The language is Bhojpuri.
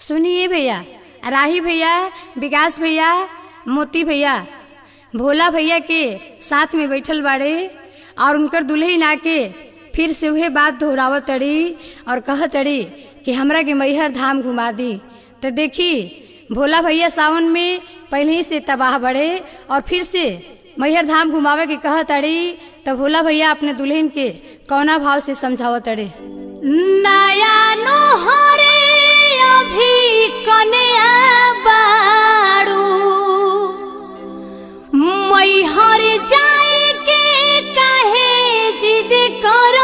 सुनिए भैया, राही भैया, विकास भैया, मोती भैया, भोला भैया के साथ में बैठल बाड़े और उनकर दुल्हन आके फिर से वह बात दोहरावत तड़ी और कहत तड़ी कि हमरा के मैहर धाम घुमा दी। तो देखी भोला भैया सावन में पहले ही से तबाह बड़े और फिर से मैहर धाम घुमावे के कहत तड़ी। तो भोला भैया अपने दुल्हन के कौना भाव से समझावत तड़े। नया नोहरे अभी कन्या बाड़ू, मैहर जाए के काहे जिद कर